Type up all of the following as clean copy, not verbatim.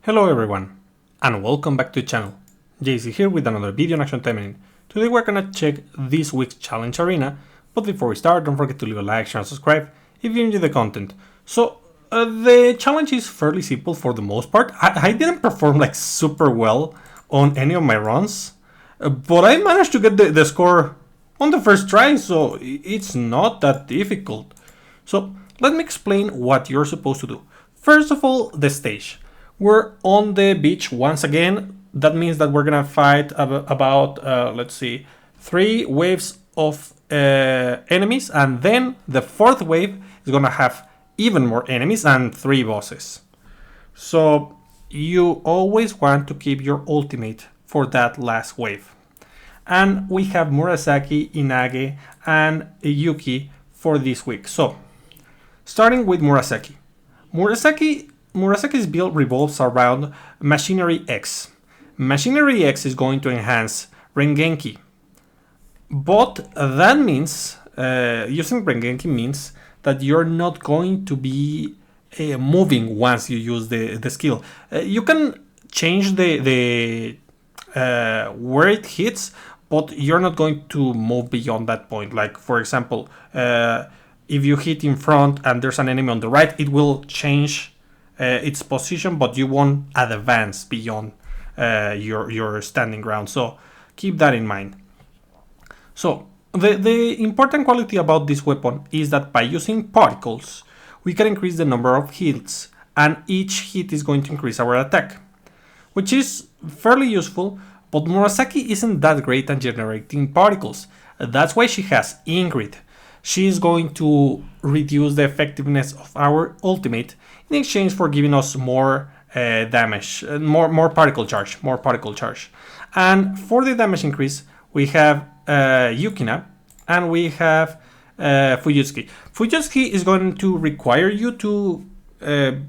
Hello everyone, and welcome back to the channel. JC here with another video on Action Taimanin. Today we're gonna check this week's challenge arena, but before we start, don't forget to leave a like, share, and subscribe if you enjoy the content. So, the challenge is fairly simple for the most part. I didn't perform like super well on any of my runs, but I managed to get the score on the first try, so it's not that difficult. So, let me explain what you're supposed to do. First of all, the stage. We're on the beach once again. That means that we're gonna fight about, let's see, 3 waves of enemies, and then the 4th wave is gonna have even more enemies and 3 bosses. So you always want to keep your ultimate for that last wave. And we have Murasaki, Inage, and Yuki for this week. So starting with Murasaki. Murasaki's build revolves around Machinery X. Machinery X is going to enhance Rengenki. But that means, using Rengenki means that you're not going to be moving once you use the skill. You can change the where it hits, but you're not going to move beyond that point. Like, for example, if you hit in front and there's an enemy on the right, it will change its position, but you won't advance beyond your standing ground. So keep that in mind. So the important quality about this weapon is that by using particles, we can increase the number of hits, and each hit is going to increase our attack, which is fairly useful. But Murasaki isn't that great at generating particles. That's why she has Ingrid. She is going to reduce the effectiveness of our ultimate in exchange for giving us more damage, more particle charge. And for the damage increase, we have Yukina and we have Fujitsuki. Fujitsuki is going to require you to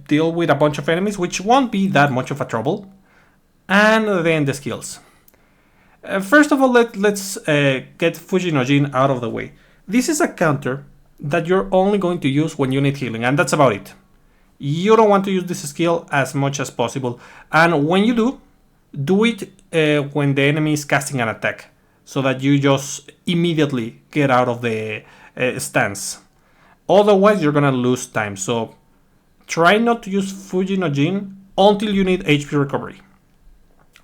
deal with a bunch of enemies, which won't be that much of a trouble. And then the skills. First of all, let's get Fujinojin out of the way. This is a counter that you're only going to use when you need healing, and that's about it. You don't want to use this skill as much as possible, and when you do it when the enemy is casting an attack, so that you just immediately get out of the stance. Otherwise, you're gonna lose time, so try not to use Fujinojin until you need HP recovery.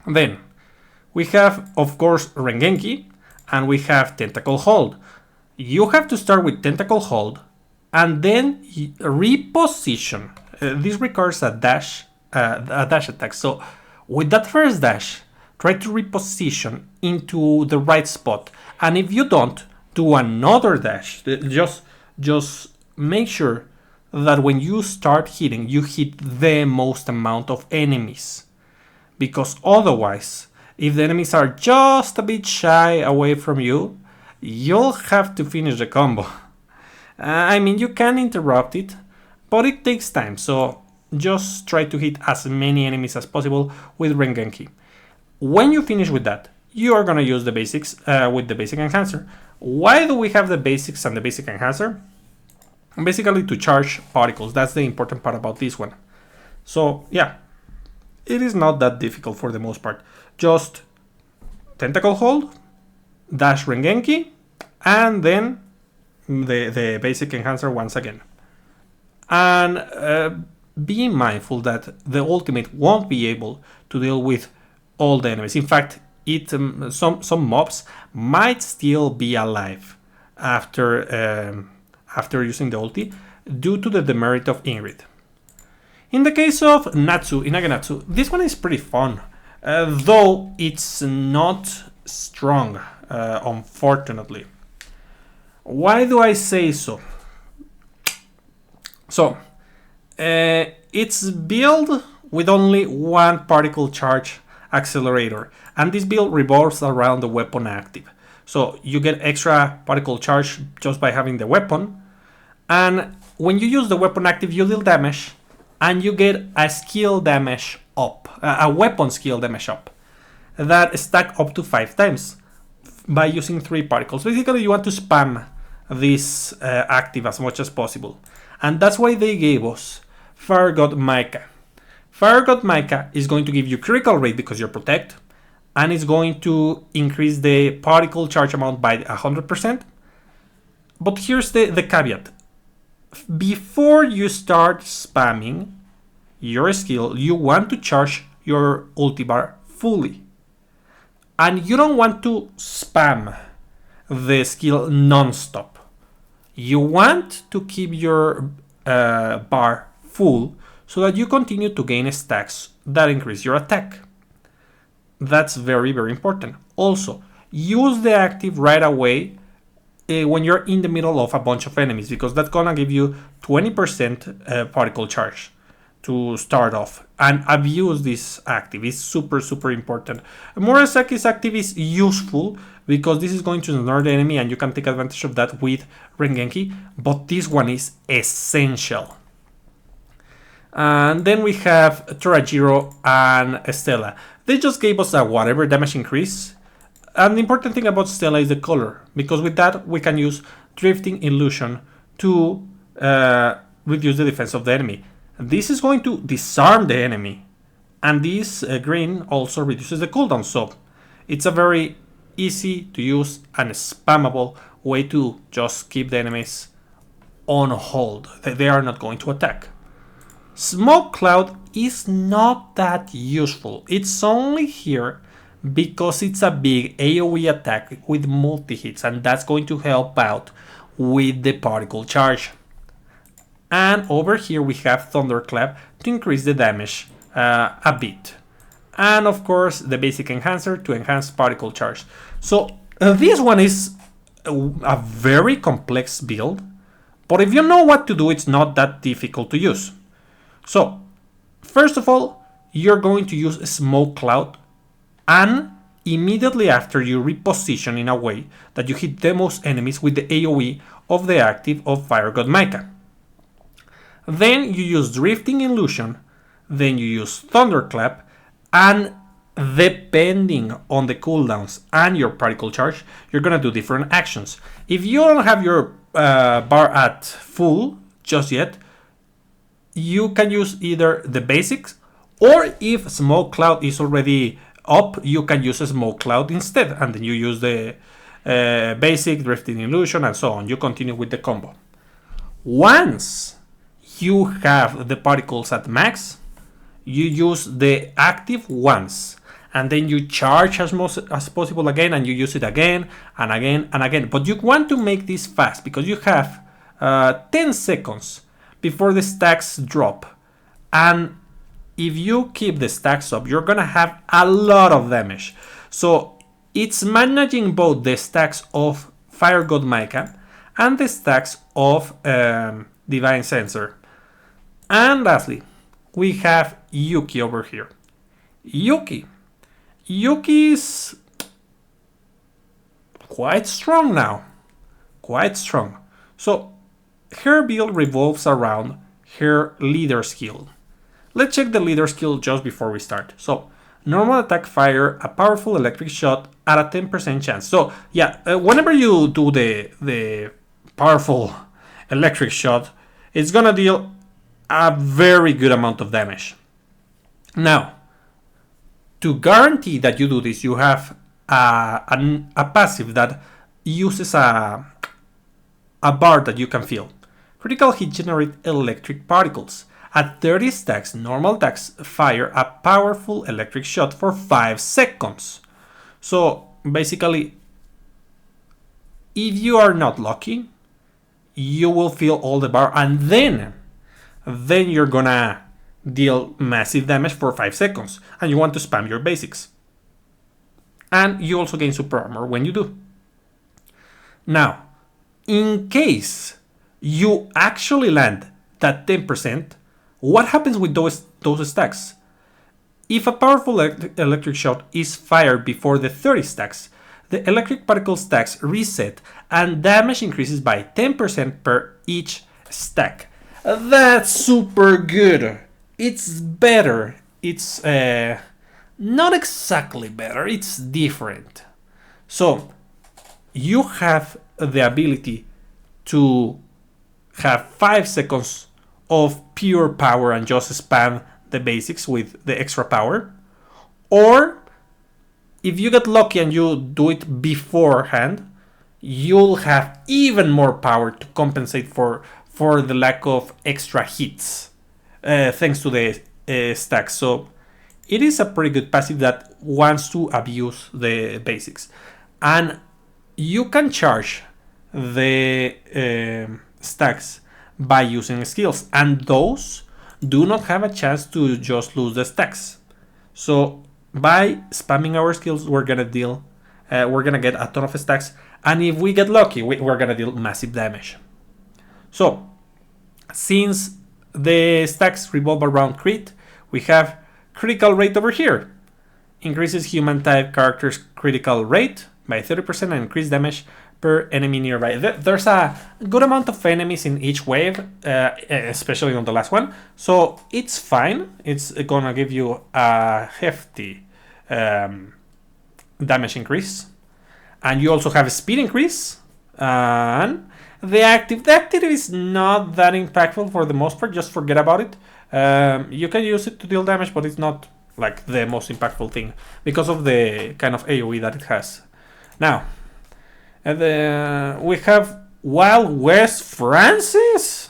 Then, we have, of course, Rengenki, and we have Tentacle Hold. You have to start with Tentacle Hold and then reposition. This requires a dash attack. So with that first dash, try to reposition into the right spot. And if you don't, do another dash. Just make sure that when you start hitting, you hit the most amount of enemies. Because otherwise, if the enemies are just a bit shy away from you, you'll have to finish the combo. I mean, you can interrupt it, but it takes time, so just try to hit as many enemies as possible with Rengenki. When you finish with that, you are gonna use the basics with the basic enhancer. Why do we have the basics and the basic enhancer? Basically to charge particles. That's the important part about this one. So yeah, it is not that difficult for the most part. Just Tentacle Hold, dash Rengenki, and then the basic enhancer once again. And be mindful that the ultimate won't be able to deal with all the enemies. In fact, some mobs might still be alive after using the ulti due to the demerit of Ingrid. In the case of Inage Natsu, this one is pretty fun, though it's not strong. Unfortunately. Why do I say so? So, it's built with only one particle charge accelerator, and this build revolves around the weapon active. So you get extra particle charge just by having the weapon, and when you use the weapon active, you deal damage, and you get a skill damage up, a weapon skill damage up, that stack up to 5 times. By using 3 particles. Basically, you want to spam this active as much as possible. And that's why they gave us Fire God Maika. Fire God Micah is going to give you critical rate because you're protect, and it's going to increase the particle charge amount by 100%. But here's the caveat. Before you start spamming your skill, you want to charge your ulti bar fully. And you don't want to spam the skill non-stop. You want to keep your bar full so that you continue to gain stacks that increase your attack. That's very, very important. Also, use the active right away when you're in the middle of a bunch of enemies, because that's gonna give you 20% particle charge to start off, and abuse this active. It's super, super important. Murasaki's active is useful because this is going to snare the enemy and you can take advantage of that with Rengenki, but this one is essential. And then we have Torajiro and Stella. They just gave us a whatever damage increase. And the important thing about Stella is the color, because with that we can use Drifting Illusion to reduce the defense of the enemy. This is going to disarm the enemy, and this green also reduces the cooldown, so it's a very easy to use and spammable way to just keep the enemies on hold. They are not going to attack. Smoke Cloud is not that useful. It's only here because it's a big AoE attack with multi-hits, and that's going to help out with the particle charge. And over here we have Thunderclap to increase the damage a bit. And of course the basic enhancer to enhance particle charge. So this one is a very complex build, but if you know what to do, it's not that difficult to use. So first of all, you're going to use a Smoke Cloud, and immediately after you reposition in a way that you hit the most enemies with the AoE of the active of Fire God Micah. Then you use Drifting Illusion, then you use Thunderclap, and depending on the cooldowns and your particle charge, you're gonna do different actions. If you don't have your bar at full just yet, you can use either the basics, or if Smoke Cloud is already up, you can use a Smoke Cloud instead, and then you use the basic, Drifting Illusion, and so on. You continue with the combo. Once you have the particles at max, you use the active once, and then you charge as much as possible again, and you use it again and again and again. But you want to make this fast because you have 10 seconds before the stacks drop, and if you keep the stacks up, you're gonna have a lot of damage. So it's managing both the stacks of Fire God Micah and the stacks of Divine Sensor. And lastly, we have Yuki over here. Yuki is quite strong now. Quite strong. So her build revolves around her leader skill. Let's check the leader skill just before we start. So normal attack, fire a powerful electric shot at a 10% chance. So yeah, whenever you do the powerful electric shot, it's gonna deal a very good amount of damage. Now, to guarantee that you do this, you have a passive that uses a bar that you can feel. Critical hit generate electric particles. At 30 stacks, normal attacks fire a powerful electric shot for 5 seconds. So basically, if you are not lucky, you will feel all the bar, and then you're gonna deal massive damage for 5 seconds, and you want to spam your basics. And you also gain super armor when you do. Now, in case you actually land that 10%, what happens with those stacks? If a powerful electric shot is fired before the 30 stacks, the electric particle stacks reset and damage increases by 10% per each stack. That's super good. It's better. It's not exactly better. It's different. So you have the ability to have 5 seconds of pure power and just spam the basics with the extra power. Or if you get lucky and you do it beforehand, you'll have even more power to compensate for the lack of extra hits, thanks to the stacks. So it is a pretty good passive that wants to abuse the basics. And you can charge the stacks by using skills, and those do not have a chance to just lose the stacks. So by spamming our skills, we're gonna get a ton of stacks, and if we get lucky, we're gonna deal massive damage. So since the stacks revolve around crit, we have critical rate over here. Increases human type characters' critical rate by 30% and increased damage per enemy nearby. There's a good amount of enemies in each wave, especially on the last one, so it's fine. It's gonna give you a hefty damage increase, and you also have a speed increase. And the active is not that impactful for the most part. Just forget about it. You can use it to deal damage, but it's not like the most impactful thing because of the kind of AoE that it has. Now, we have Wild West Francis.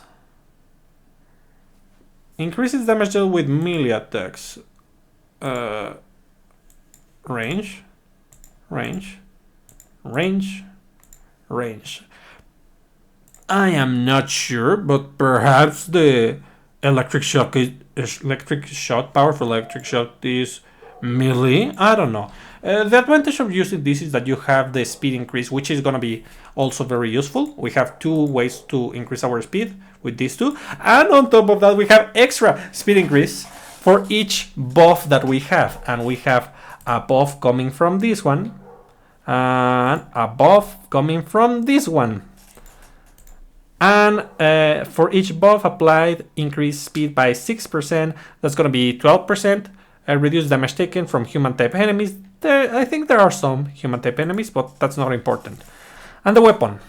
Increases damage dealt with melee attacks. Range. I am not sure, but perhaps the electric shock power for electric shock is melee. I don't know. The advantage of using this is that you have the speed increase, which is going to be also very useful. We have 2 ways to increase our speed with these 2. And on top of that, we have extra speed increase for each buff that we have. And we have a buff coming from this one. And a buff coming from this one. And for each buff applied, increase speed by 6%. That's going to be 12%. Reduce damage taken from human type enemies. I think there are some human type enemies, but that's not important. And the weapon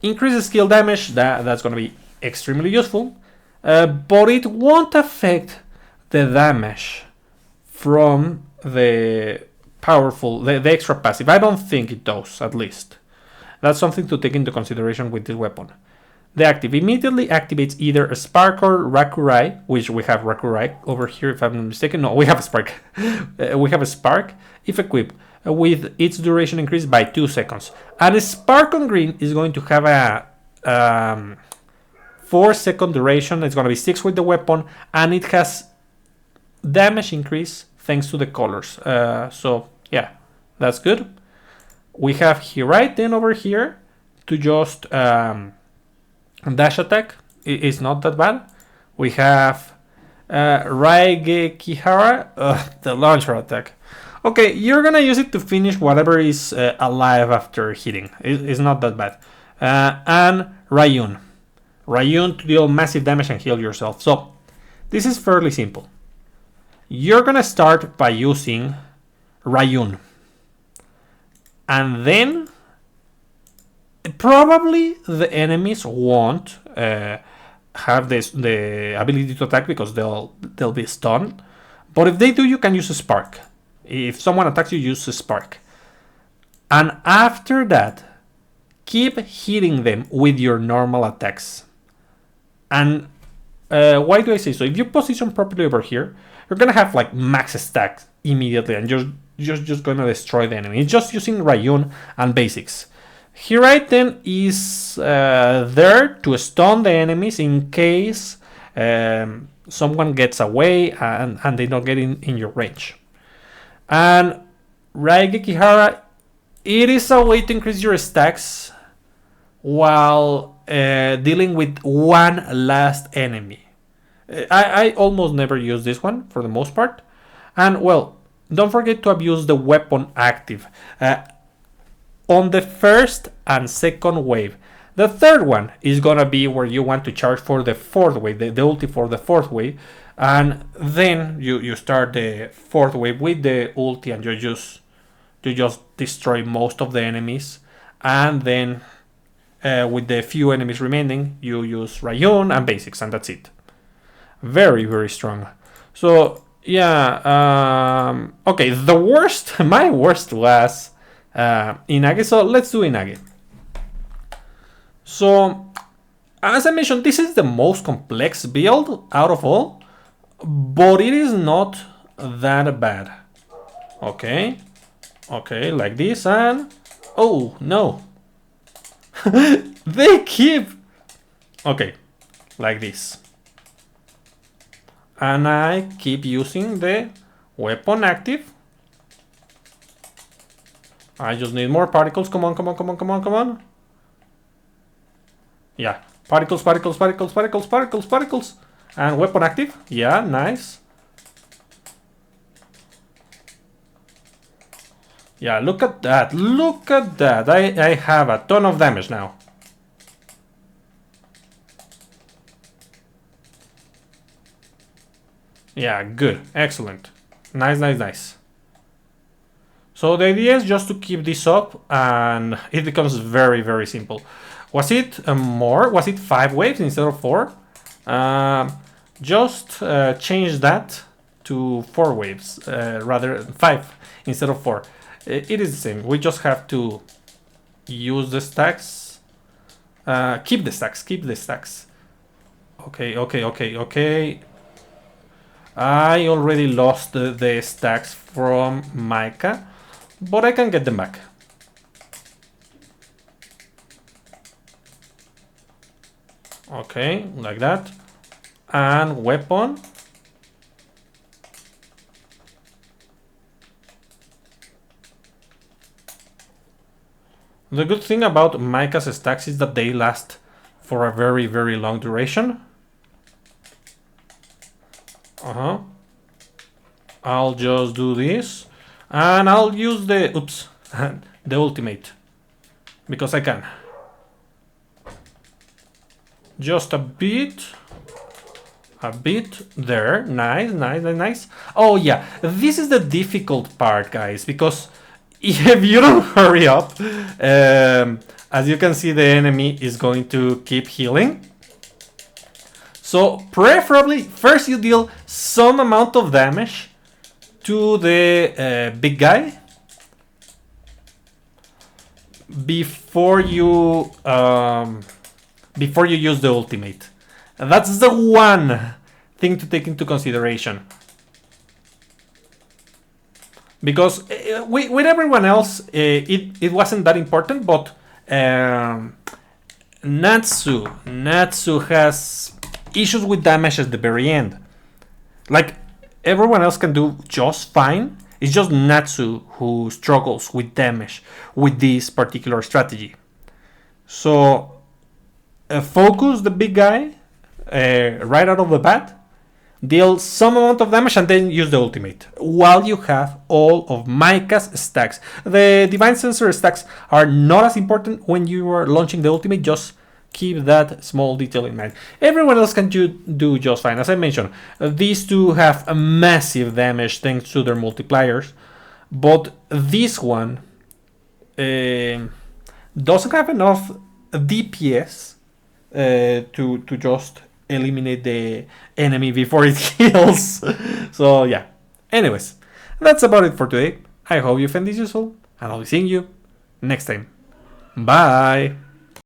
increases skill damage. That's going to be extremely useful, but it won't affect the damage from the extra passive. I don't think it does. At least that's something to take into consideration with this weapon. The active immediately activates either a Spark or Rakurai, which we have Rakurai over here if I'm not mistaken. No, we have a Spark. We have a Spark if equipped, with its duration increased by 2 seconds. And a Spark on green is going to have a 4-second duration. It's going to be 6 with the weapon, and it has damage increase thanks to the colors. So yeah, that's good. We have Hirai then over here to just dash attack. It's not that bad. We have Raigekihara, the launcher attack. Okay, you're gonna use it to finish whatever is alive after hitting. It's not that bad. And Ryun to deal massive damage and heal yourself. So this is fairly simple. You're gonna start by using Ryun, and then probably the enemies won't have the ability to attack because they'll be stunned. But if they do, you can use a Spark. If someone attacks you, use a Spark. And after that, keep hitting them with your normal attacks. And why do I say so? If you position properly over here, you're gonna have like max stacks immediately, and you're just gonna destroy the enemy. It's just using Ryun and basics. Hirai then is there to stun the enemies in case someone gets away and they don't get in your range. And Raigekihara, it is a way to increase your stacks while dealing with one last enemy. I almost never use this one for the most part. And well, don't forget to abuse the weapon active on the first and second wave. The third one is gonna be where you want to charge for the fourth wave, the ulti for the fourth wave. And then you start the fourth wave with the ulti, and you just destroy most of the enemies. And then with the few enemies remaining, you use Ryun and basics, and that's it. Very, very strong. So yeah, okay, the worst, my worst was Inage, so let's do Inage. So as I mentioned, this is the most complex build out of all, but it is not that bad. Okay, okay, like this, and oh no, they keep, okay, like this. And I keep using the weapon active. I just need more particles. Come on, come on, come on, come on, come on. Yeah, particles, particles, particles, particles, particles, particles. And weapon active. Yeah, nice. Yeah, look at that. Look at that. I have a ton of damage now. Yeah, good. Excellent. Nice, nice, nice. So the idea is just to keep this up and it becomes very, very simple. Was it more? Was it 5 waves instead of 4? Just change that to 4 waves, rather 5 instead of 4. It is the same. We just have to use the stacks. Keep the stacks, keep the stacks. Okay, okay, okay, okay. I already lost the stacks from Micah, but I can get them back. Okay, like that. And weapon. The good thing about Micah's stacks is that they last for a very, very long duration. I'll just do this. And I'll use the, oops, the ultimate. Because I can. Just a bit there. Nice, nice, nice, nice. Oh yeah, this is the difficult part, guys, because if you don't hurry up, as you can see, the enemy is going to keep healing. So preferably first you deal some amount of damage to the big guy before you use the ultimate. That's the one thing to take into consideration. Because with everyone else, it wasn't that important, but Natsu has issues with damage at the very end. Like, everyone else can do just fine. It's just Natsu who struggles with damage with this particular strategy. So, focus the big guy right out of the bat, deal some amount of damage, and then use the ultimate while you have all of Micah's stacks. The Divine Sensor stacks are not as important when you are launching the ultimate. Just keep that small detail in mind. Everyone else can do just fine. As I mentioned, these two have a massive damage thanks to their multipliers, but this one doesn't have enough DPS to just eliminate the enemy before it heals. So yeah. Anyways, that's about it for today. I hope you found this useful, and I'll be seeing you next time. Bye!